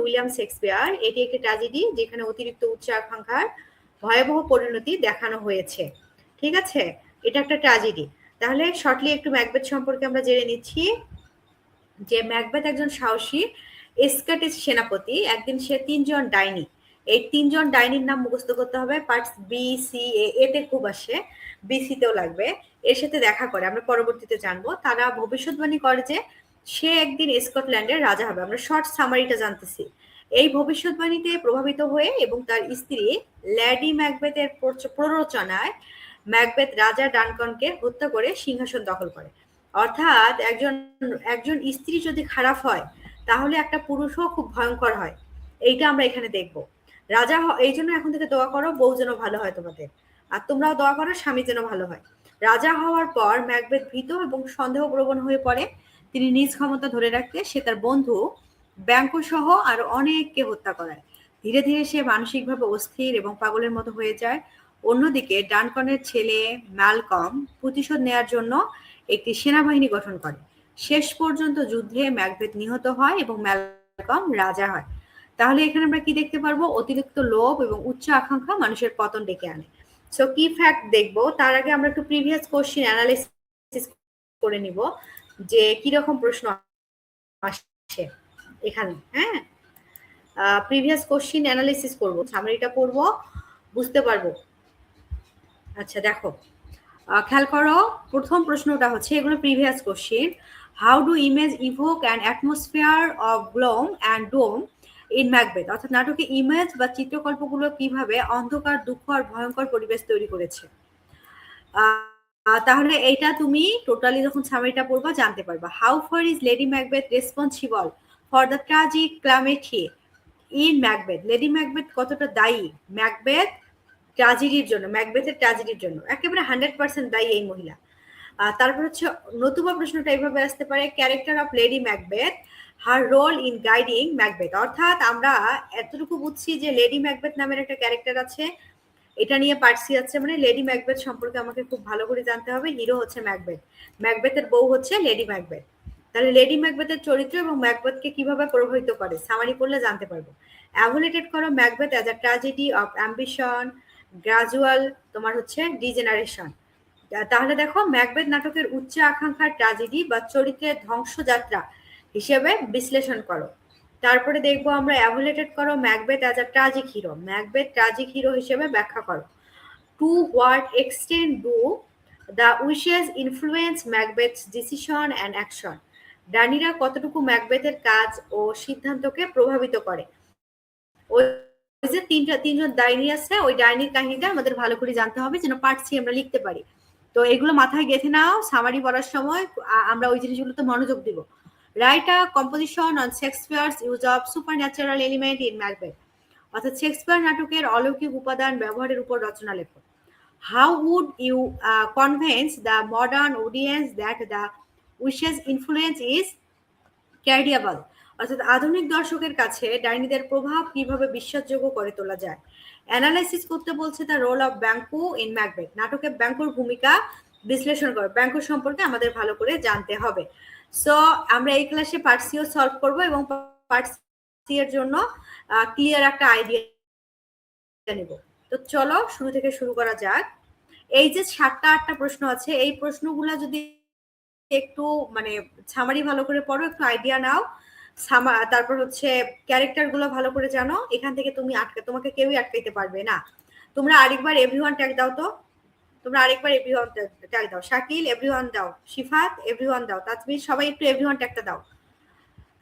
William Shakespeare, এটি একটি tragedy যেখানে অতিরিক্ত উচ্চ আকাঙ্ক্ষার ভয়াবহ পরিণতি দেখানো হয়েছে। ঠিক আছে, এটা একটা ট্র্যাজেডি। তাহলে শর্টলি একটু ম্যাকবেথ সম্পর্কে আমরা জেনে নিচ্ছি যে ম্যাকবেথ একজন সাহসী স্কটিশ সেনাপতি। একদিন সে 3 জন ডাইনি, এই 3 জন ডাইনির নাম মুখস্থ করতে হবে। পার্টস বি সি এতে খুব আসে, বি সিতেও লাগবে। এর সাথে দেখা করে, আমরা পরবর্তীতে জানবো। তারা ভবিষ্যৎবাণী করে যে সে একদিন স্কটল্যান্ডের রাজা হবে। আমরা শর্ট সামারিটা জানতেছি। এই ভবিষ্যৎবাণীতে প্রভাবিত হয়ে এবং তার স্ত্রী লেডি ম্যাকবেথের প্ররোচনায় ম্যাকবেথ রাজা ডানকনকে হত্যা করে সিংহাসন দখল করে। অর্থাৎ একজন স্ত্রী যদি খারাপ হয় তাহলে একটা পুরুষও খুব ভয়ঙ্কর হয়। এইটা আমরা এখানে দেখব। রাজা এই জন্য এখন থেকে দোয়া করো বউ যেন ভালো হয় তোমাদের, আর তোমরাও দোয়া করো স্বামী যেন ভালো হয়। রাজা হওয়ার পর ম্যাকবেথ ভীত এবং সন্দেহপ্রবণ হয়ে পড়ে। তিনি নিজ ক্ষমতা ধরে রাখতে সে তার বন্ধু ব্যাংকো সহ আরো অনেককে হত্যা করায়। ধীরে ধীরে সে মানসিকভাবে অস্থির এবং পাগলের মতো হয়ে যায়। অন্যদিকে ডানকনের ছেলে ম্যালকম প্রতিশোধ নেয়ার জন্য একটি সেনাবাহিনী গঠন করে। শেষ পর্যন্ত যুদ্ধে ম্যাকবেথ নিহত হয় এবং ম্যালকম রাজা হয়। তাহলে এখানে আমরা কি দেখতে পারবো? অতিরিক্ত লোভ এবং উচ্চ আকাঙ্ক্ষা মানুষের পতন ডেকে আনে। সো কি ফ্যাক্ট দেখবো, তার আগে আমরা একটু প্রিভিয়াস কোশ্চেন অ্যানালাইসিস করে নিব যে কিরকম প্রশ্ন আসছে এখানে। হ্যাঁ, প্রিভিয়াস কোশ্চেন অ্যানালাইসিস করবো, সামারিটা পড়বো, বুঝতে পারবো। আচ্ছা দেখো, খেয়াল করো, প্রথম প্রশ্নটা হচ্ছে, এগুলো previous question. How do image evoke an atmosphere of gloom and doom in Macbeth? অর্থাৎ নাটকে ইমেজ বা চিত্রকল্পগুলো কিভাবে অন্ধকার, দুঃখ আর ভয়ঙ্কর পরিবেশ তৈরি করেছে। তাহলে এইটা তুমি টোটালি যখন সামারিটা পড়বা জানতে পারবা। How far is lady Macbeth responsible for the tragic calamity in Macbeth? Lady Macbeth কতটা দায়ী ম্যাকবেথ ট্র্যাজেডির জন্য, ম্যাকবেথের ট্র্যাজেডির জন্য? একেবারে 100% দায়ী এই মহিলা। তারপর হচ্ছে নতুবা প্রশ্নটা এইভাবে আসতে পারে, character of lady Macbeth, her role in guiding Macbeth. অর্থাৎ আমরা এতটুকু বুঝছি যে লেডি ম্যাকবেথ নামের একটা ক্যারেক্টার আছে, এটা নিয়ে পার্সি আছে, মানে লেডি ম্যাকবেথ সম্পর্কে আমাকে খুব ভালো করে জানতে হবে। হিরো হচ্ছে ম্যাকবেথ, ম্যাকবেথের বউ হচ্ছে লেডি ম্যাকবেথ। তাহলে লেডি ম্যাকবেথের চরিত্র এবং ম্যাকবেথকে কিভাবে প্রভাবিত করে সামারি পড়লে জানতে পারবো। অ্যাভোলেটেড করো Macbeth as a tragedy of ambition, gradual তোমার হচ্ছে ডিজেনারেশন। তাহলে দেখো, ম্যাকবেথ নাটকের উচ্চ আকাঙ্ক্ষার ট্র্যাজেডি বা চরিত্রের ধ্বংসযাত্রা হিসেবে বিশ্লেষণ করো। তারপরে দেখবো আমরা অ্যাভোলেটেড করো Macbeth as a tragic hero, Macbeth tragic hero হিসেবে ব্যাখ্যা করো। To what extent do the witches influence Macbeth's decision and action? ডাইনিরা কতটুকু ম্যাকবেথের কাজ ও সিদ্ধান্তকে প্রভাবিত করে? ওই যে তিনজন ডাইনি আছে, ওই ডাইনির কাহিনীটা আমাদের ভালো করে জানতে হবে যেন পার্ট সি আমরা লিখতে পারি। তো এগুলো মাথায় গেঁথে নাও, সামারি পড়ার সময় আমরা ওই জিনিসগুলোতে মনোযোগ দিব। Write a composition on Shakespeare's use of supernatural element in Macbeth. অর্থাৎ শেক্সপিয়ার নাটকের অলৌকিক উপাদান ব্যবহারের উপর রচনা লেখো। How would you convince the modern audience that the witches influence is credible? অর্থাৎ আধুনিক দর্শকের কাছে ডাইনিদের প্রভাব কিভাবে বিশ্বাসযোগ্য করে তোলা যায়। অ্যানালাইসিস করতে বলছে the role of Banquo in Macbeth. নাটকে ব্যাংকোর ভূমিকা বিশ্লেষণ করো। ব্যাংকো সম্পর্কে আমাদের ভালো করে জানতে হবে। সো আমরা এই ক্লাসে পার্ট সিও সলভ করবো এবং পার্ট সি এর জন্য ক্লিয়ার একটা আইডিয়া নেব। তো চলো শুরু থেকে শুরু করা যাক। এই যে 7টা 8টা প্রশ্ন আছে, এই প্রশ্নগুলো যদি একটু মানে সামারি ভালো করে পড়ো, একটু আইডিয়া নাও, তারপর হচ্ছে ক্যারেক্টার গুলো ভালো করে জানো, এখান থেকে তোমাকে কেউই আটকাইতে পারবে না। তোমরা আরেকবার এভরিওয়ান ট্যাগ দাও তো, তোমরা আরেকবার এভরিওয়ান ট্যাগ দাও। শাকিল এভরিওয়ান দাও, শিফাত এভরিওয়ান দাও, তাজমির সবাই একটু এভরিওয়ান ট্যাগটা দাও।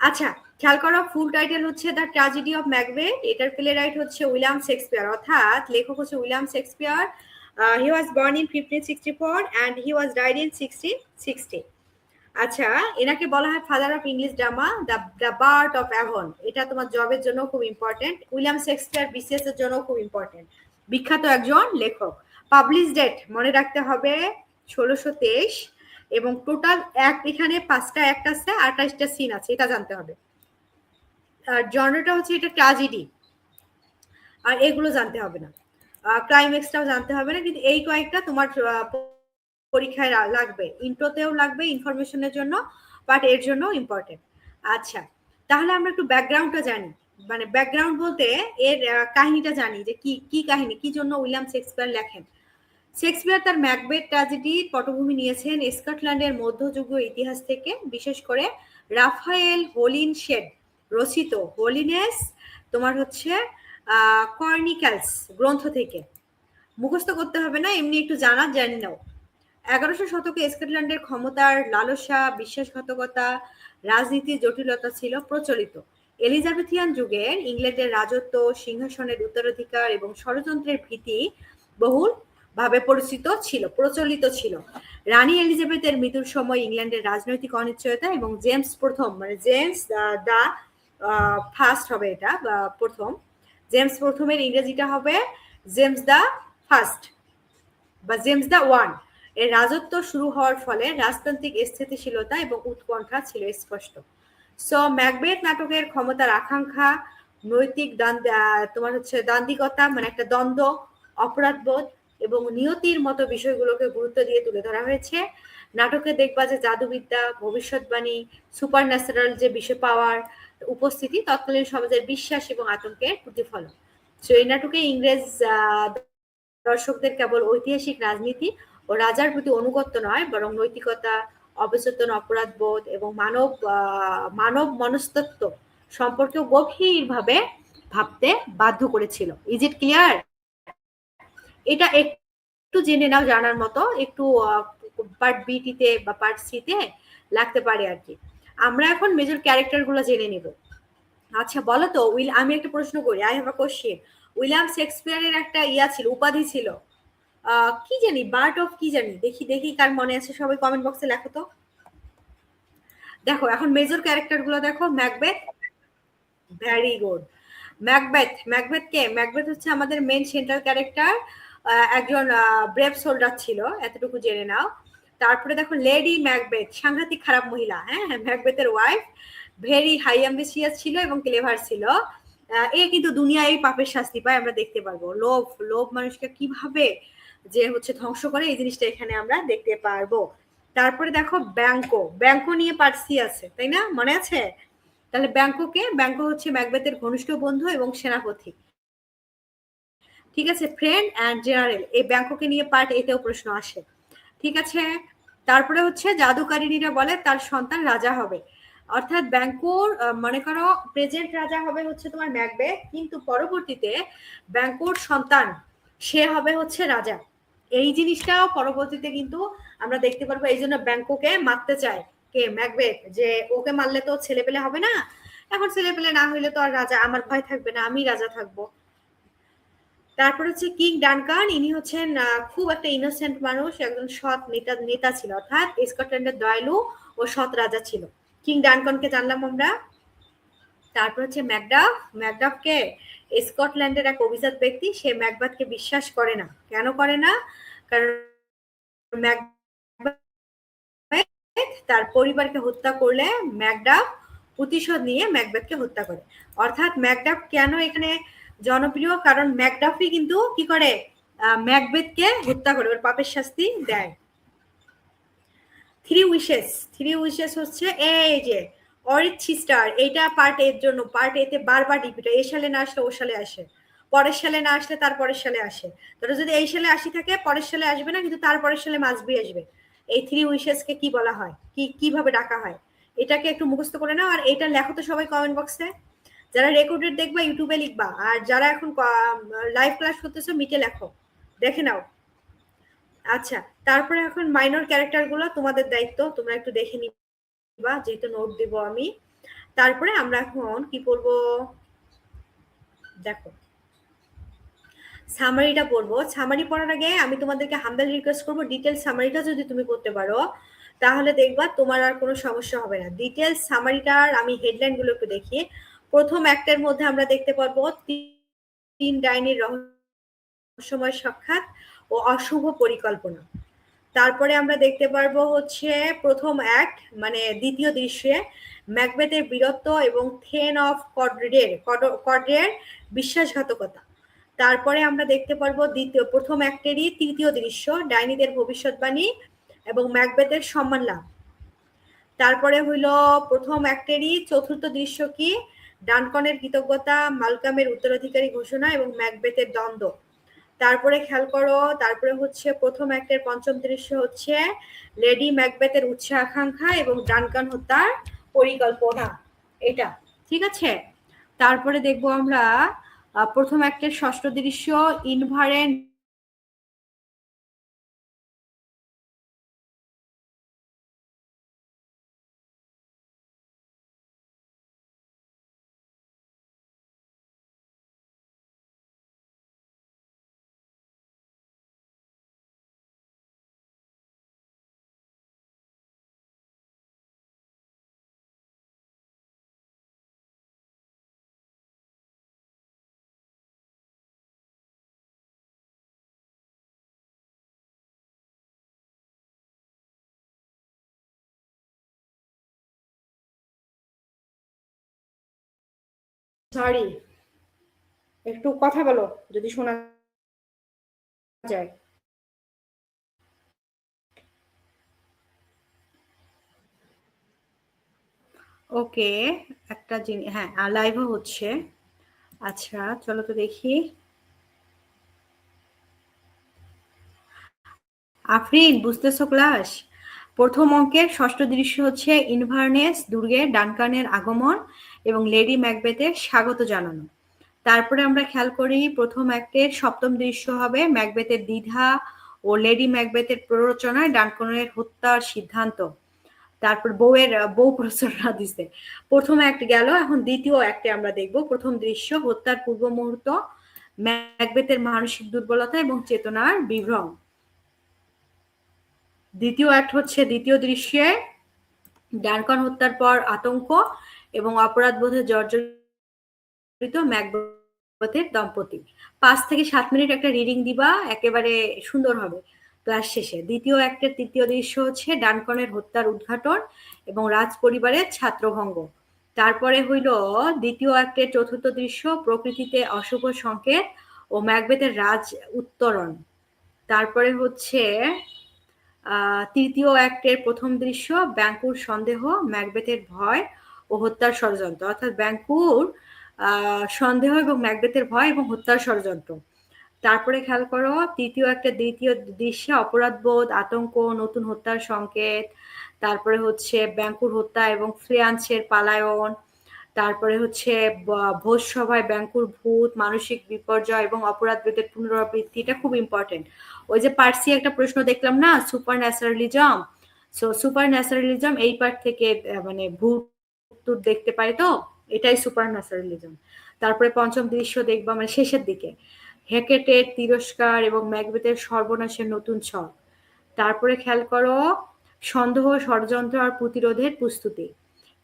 আচ্ছা খেয়াল করো, ফুল টাইটেল হচ্ছে দ্য ট্র্যাজেডি অফ ম্যাকবেথ, এটার প্লে রাইট হচ্ছে উইলিয়াম শেক্সপিয়ার, অর্থাৎ লেখক হচ্ছে William Shakespeare. He was born in 1564 and he was died in 1660. আচ্ছা, এনাকে বলা হয় father of English drama, the bird of Avon. এটা তোমার জবের জন্য খুব ইম্পর্টেন্ট। উইলিয়াম শেক্সপিয়ার বিসিএস এর জন্য খুব ইম্পর্টেন্ট, বিখ্যাত একজন লেখক। পাবলিশ ডেট মনে রাখতে হবে 1623, এবং টোটাল এখানে 5টা অ্যাক্ট আছে, 28টা সিন আছে, এটা জানতে হবে। আর জনরাটা হচ্ছে এটা ট্র্যাজেডি, আর এগুলো জানতে হবে না, ক্লাইম্যাক্সটাও জানতে হবে না, কিন্তু এই কয়েকটা তোমার পরীক্ষায় লাগবে, ইন্ট্রোতেও লাগবে ইনফরমেশনের জন্য, বাট এর জন্য ইম্পর্টেন্ট। আচ্ছা তাহলে আমরা একটু ব্যাকগ্রাউন্ডটা জানি। মানে ব্যাকগ্রাউন্ড বলতে এর কাহিনীটা জানি যে কি কি কাহিনী, কি জন্য উইলিয়াম শেক্সপিয়ার লেখেন। শেক্সপিয়ার তার ম্যাকবেথ ট্র্যাজেডির পটভূমি নিয়েছেন স্কটল্যান্ডের মধ্যযুগীয় ইতিহাস থেকে, বিশেষ করে রাফায়েল হোলিনশেড রচিত হোলিনেস তোমার হচ্ছে কর্নিক্যালস গ্রন্থ থেকে। মুখস্থ করতে হবে না, এমনি একটু জানি নাও। 1100 শতকে স্কটল্যান্ডের ক্ষমতার লালসা, বিশ্বাসঘাতকতা, রাজনীতির জটিলতা ছিল প্রচলিত। এলিজাবেথিয়ান যুগের ইংল্যান্ডের রাজত্ব, সিংহাসনের উত্তরাধিকার এবং ষড়যন্ত্রের ভীতি বহুল ভাবে প্রচলিত ছিল। রানী এলিজাবেথের মৃত্যুর সময় ইংল্যান্ডের রাজনৈতিক অনিশ্চয়তা এবং জেমস প্রথম, মানে জেমস দা ফার্স্ট হবে এটা, প্রথম জেমস প্রথমের ইংরেজিটা হবে জেমস দা ফার্স্ট বা জেমস দা ওয়ান এর রাজত্ব শুরু হওয়ার ফলে রাজতান্ত্রিক স্থিতিশীলতা এবং উৎকণ্ঠা ছিল স্পষ্ট। সো ম্যাকবেথ নাটকের ক্ষমতার আকাঙ্ক্ষা, নৈতিক তোমার হচ্ছে দান্দিকতা, মানে একটা দ্বন্দ্ব, অপরাধবোধ এবং নিয়তির মতো বিষয়গুলোকে গুরুত্ব দিয়ে তুলে ধরা হয়েছে। নাটকে দেখবা যে জাদুবিদ্যা, ভবিষ্যৎবাণী, সুপার ন্যাচারাল যে বিষয় পাওয়ার উপস্থিতি তৎকালীন সমাজের বিশ্বাস এবং আতঙ্কের প্রতিফলন। সো এই নাটকে ইংরেজ দর্শকদের কেবল ঐতিহাসিক রাজনীতি ও রাজার প্রতি অনুগত্য নয়, বরং নৈতিকতা, অবচেতন অপরাধবোধ এবং মানব মনস্তত্ব সম্পর্কেও গভীরভাবে ভাবতে বাধ্য করেছিল। Is it clear? এটা একটু জেনে নাও, জানার মতো একটু পার্ট বিটিতে বা পার্ট সিতে লাগতে পারে আর কি। আমরা এখন মেজর ক্যারেক্টার গুলো জেনে নিব। আচ্ছা বলো তো, আমি একটা প্রশ্ন করি, I have a question. William শেক্সপিয়ারের একটা ছিল, উপাধি ছিল, কি জানি, বার্ড অফ কি জানি, দেখি দেখি কার মনে আছে, সবাই কমেন্ট বক্সে লেখো তো। দেখো এখন মেজর ক্যারেক্টার গুলো দেখো। Macbeth, very good. ম্যাকবেথ কে? ম্যাকবেথ হচ্ছে আমাদের মেন সেন্ট্রাল ক্যারেক্টার, একজন ব্রেভ সোল্ডার ছিল, এতটুকু জেনে নাও। তারপরে দেখো লেডি ম্যাকবেথ, সাংঘাতিক খারাপ মহিলা, হ্যাঁ, ম্যাকবেথের ওয়াইফ, ভেরি হাই অ্যাম্বিশিয়াস ছিল এবং ক্লেভার ছিল। এ কিন্তু দুনিয়ায় পাপের শাস্তি পায়, আমরা দেখতে পারবো। লোভ, লোভ মানুষকে কিভাবে যে হচ্ছে ধ্বংস করে, এই জিনিসটা এখানে আমরা দেখতে পারবো। তারপরে দেখো ব্যাংকো নিয়ে পার্সি আছে, তাই না, মনে আছে? তাহলে ব্যাংকো হচ্ছে ম্যাকবেথের ঘনিষ্ঠ বন্ধু এবং সেনাপতি, ঠিক আছে, ফ্রেন্ড অ্যান্ড জেনারেল। এই ব্যাংকোকে নিয়ে পার্ট এতেও প্রশ্ন আসে, ঠিক আছে। তারপরে হচ্ছে জাদুকারিনীরা বলে তার সন্তান রাজা হবে, অর্থাৎ ব্যাংকোর মনে করো প্রেজেন্ট রাজা হবে হচ্ছে তোমার ম্যাকবেথ, কিন্তু পরবর্তীতে ব্যাংকোর সন্তান সে হবে হচ্ছে রাজা। এই জিনিসটাও পরবর্তীতে কিন্তু আমরা দেখতে পারবো। এই জন্য ব্যাংকোকে মারতে চায় কে? ম্যাকবেথ, যে ওকে মারলে তো ছেলেপেলে হবে না, এখন ছেলেপেলে না হইলে তো আর রাজা আমার ভয় থাকবে না, আমি রাজা থাকবো। তারপর হচ্ছে কিং ডানকান, ইনি হচ্ছেন খুব একটা ইনোসেন্ট মানুষ, একজন সৎ নেতা ছিল, অর্থাৎ স্কটল্যান্ডের দয়ালু ও সৎ রাজা ছিল। কিং ডানকানকে জানলাম আমরা। তারপর হচ্ছে ম্যাকডাফ কে? স্কটল্যান্ডের এক অভিজাত ব্যক্তি, সে ম্যাকবেথকে বিশ্বাস করে না। কেন করে না? কারণ ম্যাকবেথ তার পরিবারকে হত্যা করলে ম্যাকডাফ প্রতিশোধ নিয়ে ম্যাকবেথকে হত্যা করে। অর্থাৎ ম্যাকডাফ কেন এখানে জনপ্রিয়? কারণ ম্যাকডাফই কিন্তু কি করে, ম্যাকবেথকে হত্যা করে, ওর পাপের শাস্তি দেয়। থ্রি উইশেস হচ্ছে এই যে অরিথ সিস্টার, এইটা পার্ট এর জন্য, পার্ট এতে বারবার রিপিট হয়। এই সালে না আসলে ও সালে আসে, পরের সালে না আসলে তার পরের সালে আসে। তোরা যদি এই সালে আসি থাকে, পরের সালে আসবে না, কিন্তু তার পরের সালে মাসবি আসবে। এই থ্রি উইশেসকে কি বলা হয়, কিভাবে ডাকা হয়, এটাকে একটু মুখস্থ করে নাও। আর এটা লেখো তো সবাই কমেন্ট বক্সে, যারা রেকর্ডেড দেখবা ইউটিউবে লিখবা, আর যারা এখন লাইভ ক্লাস করতেছো মিটে লেখো, দেখে নাও। আচ্ছা, তারপরে এখন মাইনর ক্যারেক্টার গুলো তোমাদের দায়িত্ব, তোমরা একটু দেখে নিবা, যেহেতু নোট দিব আমি। তারপরে আমরা এখন কি পড়বো দেখো, সামারিটা পড়বো। সামারি পড়ার আগে আমি তোমাদেরকে হাম্বল রিকোয়েস্ট করবো, ডিটেল সামারিটা যদি তুমি করতে পারো তাহলে দেখবা তোমার আর কোনো সমস্যা হবে না। ডিটেলস সামারিটার আমি হেডলাইন গুলো একটু দেখি। প্রথম একটার মধ্যে আমরা দেখতে পারবো 3 ডাইনির রহস্যময় সাক্ষাৎ ও অশুভ পরিকল্পনা। তারপরে আমরা দেখতে পারবো হচ্ছে প্রথম অ্যাক্ট, মানে দ্বিতীয় দৃশ্যে ম্যাকবেথের বীরত্ব এবং থেন অফ কর্ডের বিশ্বাসঘাতকতা। তারপরে আমরা দেখতে পারবো প্রথম অ্যাক্টেরই তৃতীয় দৃশ্য, ডাইনিদের ভবিষ্যৎবাণী এবং ম্যাকবেথের সম্মান লাভ। তারপরে হইল প্রথম অ্যাক্টেরই চতুর্থ দৃশ্য কি, ডানকনের কৃতজ্ঞতা, মালকামের উত্তরাধিকারী ঘোষণা এবং ম্যাকবেথের দ্বন্দ্ব। তারপরে খেয়াল করো, তারপরে হচ্ছে প্রথম অ্যাক্টের পঞ্চম দৃশ্য হচ্ছে লেডি ম্যাকবেথের উচ্চাকাঙ্ক্ষা এবং ডানকান হত্যার পরিকল্পনা, এটা ঠিক আছে। তারপরে দেখবো আমরা প্রথম অ্যাক্টের ষষ্ঠ দৃশ্য ইনভারেন্ট সরি একটু কথা বলো যদি শোনা যায়। ওকে, একটা জিনিস, হ্যাঁ লাইভও হচ্ছে। আচ্ছা চলো তো দেখি। আফরিন বুঝতেছো ক্লাস? প্রথম অঙ্কের ষষ্ঠ দৃশ্য হচ্ছে ইনভারনেস দুর্গে ডানকানের আগমন এবং লেডি ম্যাকবেথের স্বাগত জানানো। তারপরে আমরা খেয়াল করি প্রথম অ্যাক্টের সপ্তম দৃশ্য হবে ম্যাকবেথের দ্বিধা ও লেডি ম্যাকবেথের প্ররোচনায় ডানকানের হত্যার সিদ্ধান্ত। তারপর বউ প্ররোচনা দিছে। প্রথম অ্যাক্ট গেল, এখন দ্বিতীয় অ্যাক্টে আমরা দেখব প্রথম দৃশ্য হত্যার পূর্ব মুহূর্ত, ম্যাকবেথের মানসিক দুর্বলতা এবং চেতনার বিভ্রম। দ্বিতীয় অ্যাক্ট হচ্ছে দ্বিতীয় দৃশ্যে ডানকান হত্যার পর আতঙ্ক এবং অপরাধবোধে জর্জরিত ম্যাকবেথের দম্পতি। 5 থেকে 7 মিনিট একটা রিডিং দিবা, একেবারে সুন্দর হবে ক্লাস শেষে। দ্বিতীয় অ্যাক্টের তৃতীয় দৃশ্য হচ্ছে ডানকনের হত্যার উদ্ঘাটন এবং রাজ পরিবারের ছাত্রভঙ্গ। তারপরে হইল দ্বিতীয় অ্যাক্টের চতুর্থ দৃশ্য প্রকৃতিতে অশুভ সংকেত ও ম্যাকবেথের রাজ উত্তরণ। তারপরে হচ্ছে তৃতীয় অ্যাক্টের প্রথম দৃশ্য ব্যাঙ্কুর সন্দেহ, ম্যাকবেথের ভয় ও হত্যার ষড়যন্ত্র, অর্থাৎ ব্যাঙ্কুর সন্দেহ এবং ম্যাকবেথের ভয় এবং হত্যার ষড়যন্ত্র। তারপরে খেয়াল করো তৃতীয় একটা দ্বিতীয় দৃশ্যে অপরাধবোধ, আতঙ্ক, নতুন হত্যার সংকেত। তারপরে হচ্ছে ব্যাঙ্কুর হত্যা এবং ফ্রিয়ান্সের পালায়ন। তারপরে হচ্ছে ভোজ সভায় ব্যাঙ্কুর ভূত, মানসিক বিপর্যয় এবং অপরাধবোধের পুনরাবৃত্তি। এটা খুব ইম্পর্টেন্ট। ওই যে পার্সি একটা প্রশ্ন দেখলাম না, super naturalism, so super naturalism এই পার্ট থেকে মানে ভূত দেখতে পায়, তো এটাই সুপার ন্যাচারালিজম। তারপরে পঞ্চম দৃশ্য দেখবা মানে শেষের দিকে হেকেটের তিরস্কার এবং ম্যাকবেথের সর্বনাশের নতুন ছক। তারপরে খেয়াল করো সন্দেহ, ষড়যন্ত্র আর প্রতিরোধের প্রস্তুতি,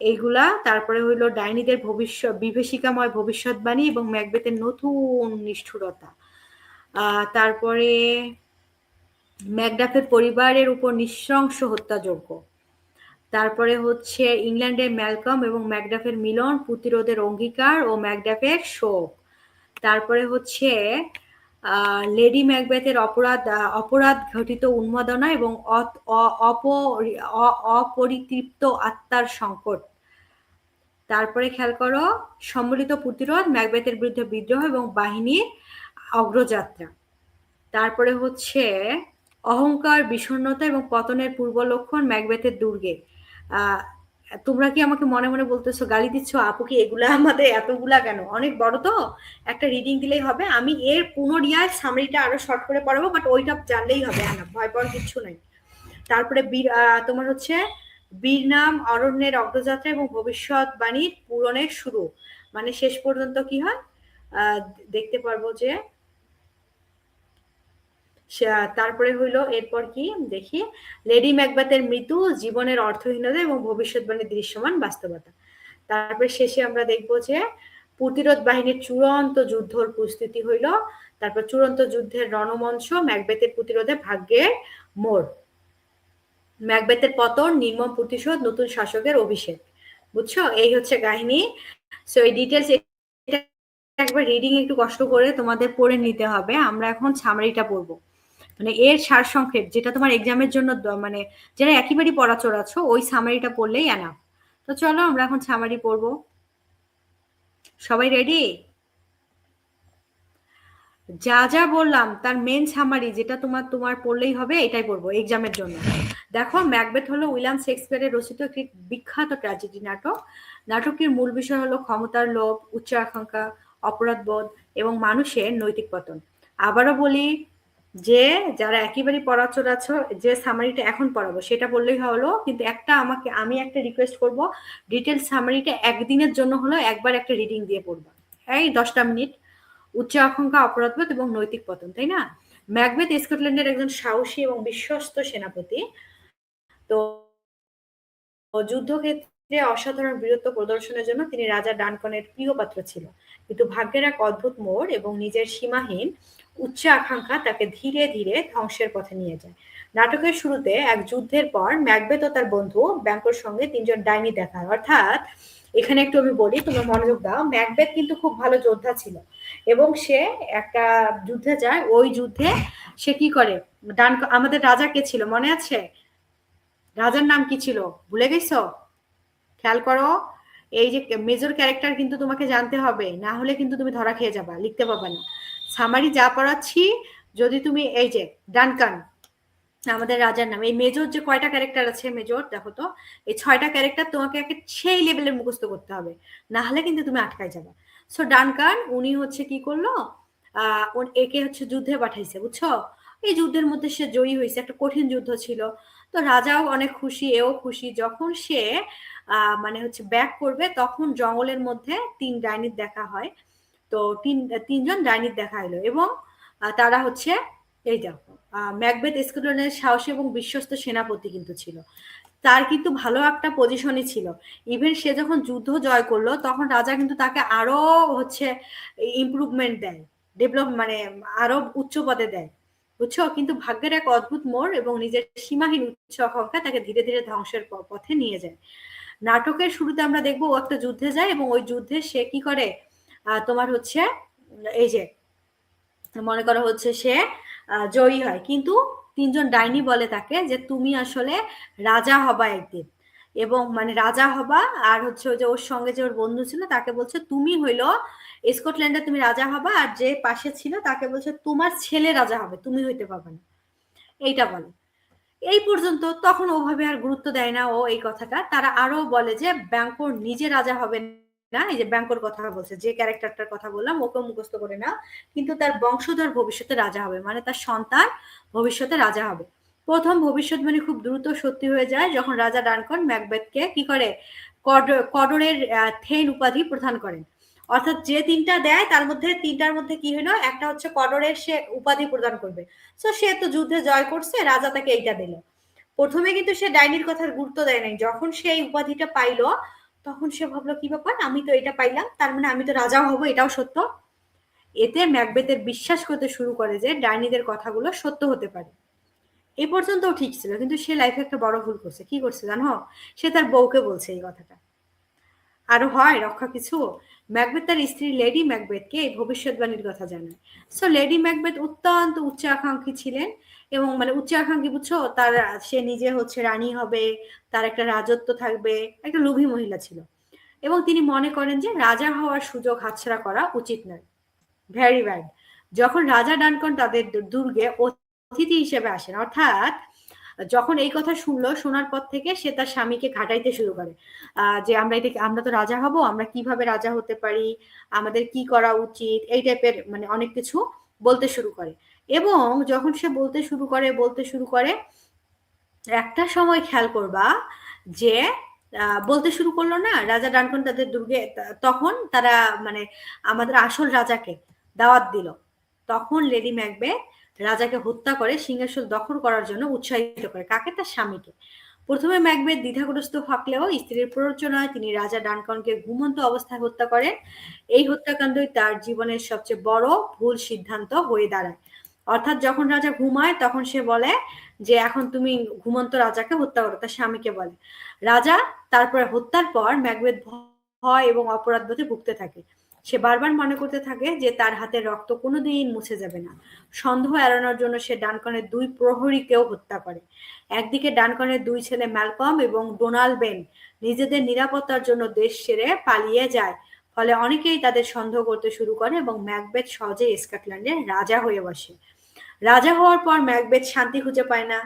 এইগুলা। তারপরে হইলো ডাইনিদের ভবিষ্যৎ, বিভীষিকাময় ভবিষ্যৎবাণী এবং ম্যাকবেথের নতুন নিষ্ঠুরতা। তারপরে ম্যাকডাফের পরিবারের উপর নৃশংস হত্যাযজ্ঞ। তারপরে হচ্ছে ইংল্যান্ডের ম্যালকম এবং ম্যাকডাফের মিলন, প্রতিরোধের অঙ্গীকার ও ম্যাকডাফের শোক। তারপরে হচ্ছে লেডি ম্যাকবেথের অপরাধ ঘটিত উন্মাদনা এবং অপরিতৃপ্ত আত্মার সংকট। তারপরে খেয়াল করো সম্মিলিত প্রতিরোধ, ম্যাকবেথের বিরুদ্ধে বিদ্রোহ এবং বাহিনীর অগ্রযাত্রা। তারপরে হচ্ছে অহংকার, বিষণ্ণতা এবং পতনের পূর্ব লক্ষণ ম্যাকবেথের দুর্গে। তোমরা কি আমাকে মনে মনে বলতেছো, গালি দিচ্ছ, আপু কি এগুলা আমাদের এতগুলা কেন, অনেক বড় তো, একটা রিডিং দিলেই হবে। আমি এর পুনরিয়ায় সামারিটা আরো শর্ট করে পড়াবো, বাট ওইটা জানলেই হবে, না ভয় পাওয়ার কিছু নাই। তারপরে তোমার হচ্ছে বীর নাম, অরণ্যের অগ্রযাত্রা এবং ভবিষ্যৎবাণীর পূরণের শুরু, মানে শেষ পর্যন্ত কি হয় দেখতে পারবো যে। তারপরে হইলো এরপর কি দেখি, লেডি ম্যাকবেথের মৃত্যু, জীবনের অর্থহীনতা এবং ভবিষ্যৎবাণীর দৃশ্যমান বাস্তবতা। তারপরে শেষে আমরা দেখবো যে প্রতিরোধ বাহিনীর চূড়ান্ত যুদ্ধর প্রস্তুতি হইল। তারপর চূড়ান্ত যুদ্ধের রণমঞ্চ, ম্যাকবেথের প্রতিরোধে ভাগ্যের মোড়, ম্যাকবেথের পতন, নির্মম প্রতিশোধ, নতুন শাসকের অভিষেক। বুঝছো, এই হচ্ছে কাহিনী। সো এই ডিটেলস একবার রিডিং একটু কষ্ট করে তোমাদের পড়ে নিতে হবে। আমরা এখন সামারিটা পড়বো, মানে এর সারসংক্ষেপ, যেটা তোমার এক্সামের জন্য মানে যারা একেবারেই পড়াচোর আছো ওই সামারিটা পড়লেই এনাফ। তো চলো আমরা এখন সামারি পড়বো। সবাই রেডি? যা যা বললাম তার মেন সামারি, যেটা তোমার তোমার পড়লেই হবে, এটাই পড়বো এক্সামের জন্য। দেখো, ম্যাকবেথ হলো উইলিয়াম শেক্সপিয়ারের রচিত একটি বিখ্যাত ট্র্যাজেডি নাটক। নাটকটির মূল বিষয় হলো ক্ষমতার লোভ, উচ্চ আকাঙ্ক্ষা, অপরাধবোধ এবং মানুষের নৈতিক পতন। আবারও বলি যে যারা একেবারে পড়াচোরা আছো, যে সামারিটা এখন পড়াবো সেটা বললেই হলো, কিন্তু একটা আমি একটা রিকোয়েস্ট করব, ডিটেল সামারিটা একদিনের জন্য হলো একবার একটা রিডিং দিয়ে পড়বা, এই 10টা মিনিট। উচ্চ আকাঙ্ক্ষা, অপরাধবোধ এবং নৈতিক পতন, তাই না? ম্যাকবেথ স্কটল্যান্ডের একজন সাহসী এবং বিশ্বস্ত সেনাপতি। তো যুদ্ধক্ষেত্রে অসাধারণ বীরত্ব প্রদর্শনের জন্য তিনি রাজা ডানকনের প্রিয় পাত্র ছিল। কিন্তু ভাগ্যের এক অদ্ভুত মোড় এবং নিজের সীমাহীন উচ্চ আকাঙ্ক্ষা তাকে ধীরে ধীরে ধ্বংসের পথে নিয়ে যায়। নাটকের শুরুতে এক যুদ্ধের পর ম্যাকবেথ ও তার বন্ধু ব্যাংকোর সঙ্গে তিনজন ডাইনি দেখা হয়। অর্থাৎ এখানে একটু আমি বলি, তোমরা মনোযোগ দাও, ম্যাকবেথ কিন্তু খুব ভালো যোদ্ধা ছিল এবং সে একটা যুদ্ধে যায়। ওই যুদ্ধে সে কি করে, আমাদের রাজা কে ছিল মনে আছে? রাজার নাম কি ছিল? ভুলে গেছো? খেয়াল করো, এই যে মেজর ক্যারেক্টার কিন্তু তোমাকে জানতে হবে, না হলে কিন্তু তুমি ধরা খেয়ে যাবা, লিখতে পারবে না। সামারি যা পড়াচ্ছি, যদি তুমি এই যে ডানকান, আমাদের রাজার নাম, এই মেজর যে কয়টা ক্যারেক্টার আছে, মেজর দেখো তো, এই 6টা ক্যারেক্টার তোমাকে একে সেই লেভেলের মুখস্থ করতে হবে, না হলে কিন্তু তুমি আটকায় যাবা। সো ডানকান উনি হচ্ছে কি করলো, একে হচ্ছে যুদ্ধে পাঠাইছে, বুঝছো? এই যুদ্ধের মধ্যে সে জয়ী হয়েছে, একটা কঠিন যুদ্ধ ছিল। তো রাজাও অনেক খুশি, এও খুশি। যখন সে মানে হচ্ছে ব্যাক করবে, তখন জঙ্গলের মধ্যে তিন ডাইনির দেখা হয়। তো তিনজন ডাইনির দেখা এলো এবং তারা হচ্ছে, এই দেখো, ম্যাকবেথ স্কটল্যান্ডের সাহসী এবং বিশ্বস্ত সেনাপতি কিন্তু ছিল। তার কিন্তু ভালো একটা পজিশনই ছিল। ইভেন সে যখন যুদ্ধ জয় করলো, তখন রাজা কিন্তু তাকে আরো হচ্ছে ইমপ্রুভমেন্ট দেয়, ডেভেলপ মানে আরো উচ্চ পদে দেয়, বুঝছো? কিন্তু ভাগ্যের এক অদ্ভুত মোড় এবং নিজের সীমাহীন উচ্চ আকাঙ্ক্ষা তাকে ধীরে ধীরে ধ্বংসের পথে নিয়ে যায়। নাটকের শুরুতে আমরা দেখবো ও একটা যুদ্ধে যায় এবং ওই যুদ্ধে সে কি করে, তোমার হচ্ছে এই যে মনে করা হচ্ছে সে জয়ী হয়। কিন্তু তিনজন ডাইনি বলে তাকে যে তুমি আসলে রাজা হবা একদিন, এবং মানে রাজা হবা। আর হচ্ছে ওই যে ওর সঙ্গে যে ওর বন্ধু ছিল তাকে বলছে তুমি হইলো স্কটল্যান্ডে তুমি রাজা হবা, আর যে পাশে ছিল তাকে বলছে তোমার ছেলে রাজা হবে, তুমি হইতে পারবে না, এইটা বলে। এই পর্যন্ত তখন ওভাবে আর গুরুত্ব দেয় না ও এই কথাটা। তারা আরো বলে যে ব্যাংকোর নিজে রাজা হবে না, এই যে ব্যাংকোর কথা বলছে, যে ক্যারেক্টারটার কথা বললাম ওকে মুখস্থ করে না, কিন্তু তার বংশধর ভবিষ্যতে রাজা হবে, মানে তার সন্তান ভবিষ্যতে রাজা হবে। প্রথম ভবিষ্যৎবাণী খুব দ্রুত সত্যি হয়ে যায় যখন রাজা ডানকন ম্যাকবেথকে কি করে, কডরের থেইন উপাধি প্রদান করেন। অর্থাৎ যে তিনটা দেয় তার মধ্যে তিনটার মধ্যে কি হলো, একটা হচ্ছে কডরের সে উপাধি প্রদান করবে। তো সে তো যুদ্ধে জয় করছে, রাজা তাকে এইটা দিল। প্রথমে কিন্তু সে ডাইনির কথার গুরুত্ব দেয় নাই, যখন সে এই উপাধিটা পাইলো তখন সে ভাবলো কি ব্যাপার, আমি তো এটা পাইলাম, তার মানে আমি তো রাজাও হব, এটাও সত্য। এতে ম্যাকবেথের বিশ্বাস করতে শুরু করে যে ডাইনিদের কথাগুলো সত্য হতে পারে। এই পর্যন্তও ঠিক ছিল, কিন্তু সে লাইফে একটা বড় ভুল করছে। কি করছে জানো? সে তার বউকে বলছে এই কথাটা। আরো হয় রক্ষা কিছু? ম্যাকবেথ তার স্ত্রী লেডি ম্যাকবেথকে এই ভবিষ্যৎবাণীর কথা জানায়। সো লেডি ম্যাকবেথ অত্যন্ত উচ্চ আকাঙ্ক্ষী ছিলেন, এবং মানে উচ্চ আকাঙ্ক্ষী, বুঝছো, তার সে নিজে হচ্ছে রানী হবে, তার একটা রাজত্ব থাকবে, একটা লোভী মহিলা ছিল। এবং তিনি মনে করেন যে রাজা হওয়ার সুযোগ হাতছাড়া করা উচিত নয়। Very bad. যখন রাজা ডানকন তাদের দুর্গে অতিথি হিসেবে আসেন, অর্থাৎ যখন এই কথা শুনলো, শোনার পর থেকে সে তার স্বামীকে ঘাটাইতে শুরু করে, যে আমরা তো রাজা হব, আমরা কিভাবে রাজা হতে পারি, আমাদের কি করা উচিত, এই টাইপের মানে অনেক কিছু বলতে শুরু করে। এবং যখন সে বলতে শুরু করে একটা সময় খেয়াল করবা যে বলতে শুরু করলো না রাজা ডানকন তাদের দুর্গে, তখন তারা মানে আমাদের আসল রাজাকে দাওয়াত দিল। তখন লেডি ম্যাকবেথ রাজাকে হত্যা করে সিংহাসন দখল করার জন্য উৎসাহিত করে। কাকে? তার স্বামীকে। প্রথমে ম্যাকবেথ দ্বিধাগ্রস্ত থাকলেও স্ত্রীর প্ররোচনায় তিনি রাজা ডানকনকে ঘুমন্ত অবস্থায় হত্যা করেন। এই হত্যাকাণ্ডই তার জীবনের সবচেয়ে বড় ভুল সিদ্ধান্ত হয়ে দাঁড়ায়। অর্থাৎ যখন রাজা ঘুমায় তখন সে বলে যে এখন তুমি ঘুমন্ত রাজাকে হত্যা করো, তার স্বামীকে বলে। রাজা তারপরে হত্যার পর ম্যাকবেথ ভয় এবং অপরাধবোধে ভুগতে থাকে। সে বারবার মনে করতে থাকে যে তার হাতের রক্ত কোনোদিন মুছে যাবে না। সন্দেহ এড়ানোর জন্য সে ডানকনের 2 প্রহরীকেও হত্যা করে। একদিকে ডানকনের 2 ছেলে ম্যালকম এবং ডোনাল্ড বেন নিজেদের নিরাপত্তার জন্য দেশ ছেড়ে পালিয়ে যায়। ফলে অনেকেই তাদের সন্দেহ করতে শুরু করে এবং ম্যাকবেথ সহজে স্কটল্যান্ডের রাজা হয়ে বসে। রাজা হওয়ার পর ম্যাকবেথ শান্তি খুঁজে পায় না।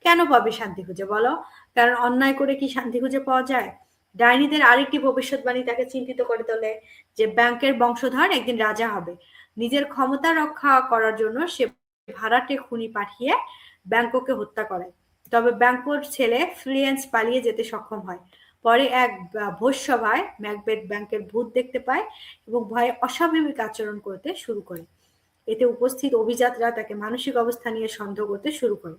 কেন পাবে শান্তি খুঁজে, বলো? কারণ অন্যায় করে কি শান্তি খুঁজে পাওয়া যায়? ডাইনিদের আরেকটি ভবিষ্যৎবাণী তাকে চিন্তিত করে তোলে যে ব্যাংকের বংশধর একদিন রাজা হবে। নিজের ক্ষমতা রক্ষা করার জন্য সে ভাড়াটে খুনি পাঠিয়ে ব্যাংককে হত্যা করে। তবে ব্যাংকোর ছেলে ফ্রিয়েন্স পালিয়ে যেতে সক্ষম হয়। পরে এক ভোজসভায় ম্যাকবেথ ব্যাংকের ভূত দেখতে পায় এবং ভয়ে অস্বাভাবিক আচরণ করতে শুরু করে। এতে উপস্থিত অভিজাতরা তাকে মানসিক অবস্থা নিয়ে সন্দেহ করতে শুরু করে।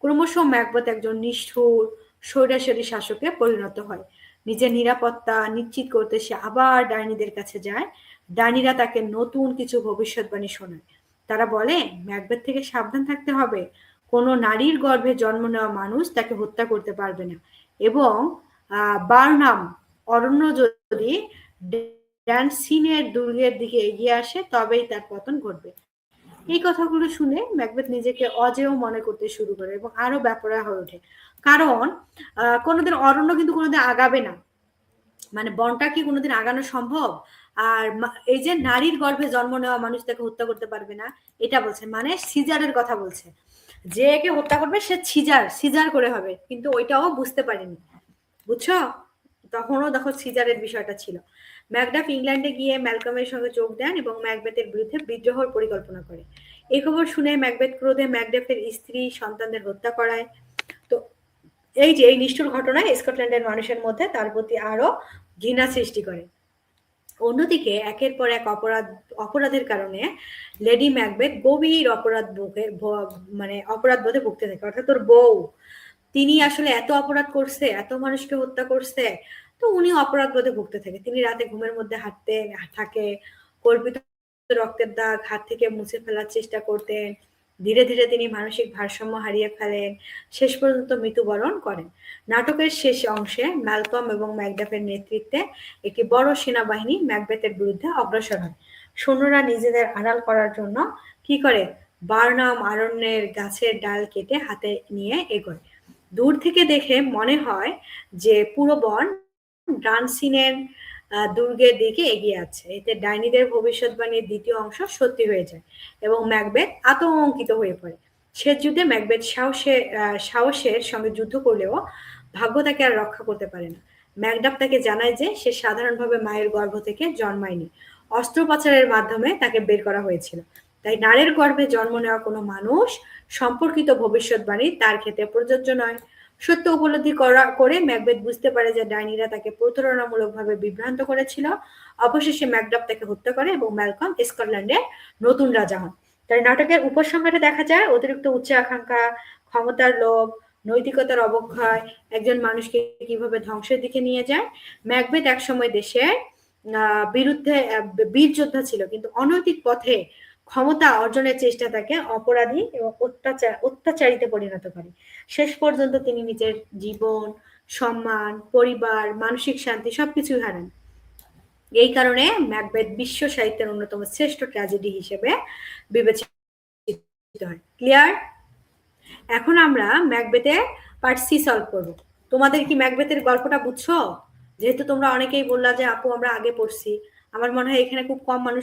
ক্রমশ ম্যাকবেথ একজন নিষ্ঠুর স্বৈরাচারী শাসকে পরিণত হয়। নিজের নিরাপত্তা নিশ্চিত করতে সে আবার ডাইনিদের কাছে যায়। ডাইনিরা তাকে নতুন কিছু ভবিষ্যৎবাণী শোনায়। তারা বলে ম্যাকবেথ থেকে সাবধান থাকতে হবে। কোনো নারীর গর্ভে জন্ম নেওয়া মানুষ তাকে হত্যা করতে পারবে না এবং বার্নাম অরণ্য যদি ড্যানসিনের দুর্গের দিকে এগিয়ে আসে তবেই তার পতন ঘটবে। এই কথাগুলো শুনে ম্যাকবেথ নিজেকে অজেয় মনে করতে শুরু করে এবং আরো ব্যাপারা হয়ে ওঠে। কারণ কোনোদিন অরণ্য কিন্তু কোনোদিন আগাবে না, মানে বনটা কি কোনোদিন আগানো সম্ভব? আর এই যে নারীর গর্ভে জন্ম নেওয়া মানুষ তাকে হত্যা করতে পারবে না, এটা বলছে, মানে সিজারের কথা বলছে। যে একে হত্যা করবে সে সিজার করে হবে, কিন্তু ওইটাও বুঝতে পারেনি, বুঝছো? তখনও দেখো সিজারের বিষয়টা ছিল। ম্যাকডাফ ইংল্যান্ডে গিয়ে ম্যালকমের সঙ্গে যোগ দেন এবং ম্যাকবেথের বিরুদ্ধে বিদ্রোহের পরিকল্পনা করে। এই খবর শুনে ম্যাকবেথ ক্রোধে ম্যাকডাফের স্ত্রী সন্তানদের হত্যা করায়। তো এই যে এই নিষ্ঠুর ঘটনায় স্কটল্যান্ডের মানুষের মধ্যে তার প্রতি আরো ঘৃণা সৃষ্টি করে। অন্যদিকে একের পর এক অপরাধের কারণে লেডি ম্যাকবেথ গভীর অপরাধ বোধে ভুগতে থাকে। অর্থাৎ তোর বউ, তিনি আসলে এত অপরাধ করছে, এত মানুষকে হত্যা করছে, তো উনি অপরাধ বোধে ভুগতে থাকে। তিনি রাতে ঘুমের মধ্যে হাঁটতে থাকে, কল্পিত রক্তের দাগ হাত থেকে মুছে ফেলার চেষ্টা করতেন। ধীরে ধীরে তিনি মানসিক ভারসাম্য হারিয়ে ফেলেন, শেষ পর্যন্ত মৃত্যুবরণ করেন। নাটকের শেষ অংশে ম্যালকম এবং ম্যাকডাফের নেতৃত্বে একটি বড় সেনাবাহিনী ম্যাকবেথের বিরুদ্ধে অগ্রসর হয়। সৈন্যরা নিজেদের আড়াল করার জন্য কি করে, বার্নাম অরণ্যের গাছের ডাল কেটে হাতে নিয়ে এগোয়। দূর থেকে দেখে মনে হয় যে পুরো বন ডানসিনের দুর্গের দিকে এগিয়ে আছে। এতে ডাইনিদের ভবিষ্যৎবাণীর দ্বিতীয় অংশ সত্যি হয়ে যায় এবং ম্যাকবেথ আতঙ্কিত হয়ে পড়ে। শেষ যুদ্ধে ম্যাকবেথ সাহসের সঙ্গে যুদ্ধ করলেও ভাগ্য তাকে আর রক্ষা করতে পারে না। ম্যাকডাফ তাকে জানায় যে সে সাধারণভাবে মায়ের গর্ভ থেকে জন্মায়নি, অস্ত্রোপচারের মাধ্যমে তাকে বের করা হয়েছিল। তাই নারীর গর্ভে জন্ম নেওয়া কোনো মানুষ সম্পর্কিত ভবিষ্যৎবাণী তার ক্ষেত্রে প্রযোজ্য নয়। সত্য উপলব্ধি করে ম্যাকবেথ বুঝতে পারে যে ডাইনিরা তাকে প্রতারণামূলকভাবে বিভ্রান্ত করেছিল। অবশেষে ম্যাকডাফ তাকে হত্যা করে এবং ম্যালকম স্কটল্যান্ডের নতুন রাজা হন। তাই নাটকের উপসংহারে দেখা যায় অতিরিক্ত উচ্চ আকাঙ্ক্ষা, ক্ষমতার লোভ, নৈতিকতার অবক্ষয় একজন মানুষকে কিভাবে ধ্বংসের দিকে নিয়ে যায়। ম্যাকবেথ একসময় দেশের বিরুদ্ধে বীর যোদ্ধা ছিল, কিন্তু অনৈতিক পথে ক্ষমতা অর্জনের চেষ্টা তাকে অপরাধী এবং অত্যাচারীতে পরিণত করে। শেষ পর্যন্ত তিনি নিজের জীবন, সম্মান, পরিবার, মানসিক শান্তি সবকিছু হারান। এই কারণে ম্যাকবেথ বিশ্ব সাহিত্যের অন্যতম শ্রেষ্ঠ ট্র্যাজেডি হিসেবে বিবেচিত হয়। ক্লিয়ার? এখন আমরা ম্যাকবেথের পার্ট সি সলভ করব। তোমাদের কি ম্যাকবেথের গল্পটা বুঝছো? যেহেতু তোমরা অনেকেই বললা যে আপু আমরা আগে পড়ছি, আমার মনে হয় এখানে খুব কম মানুষ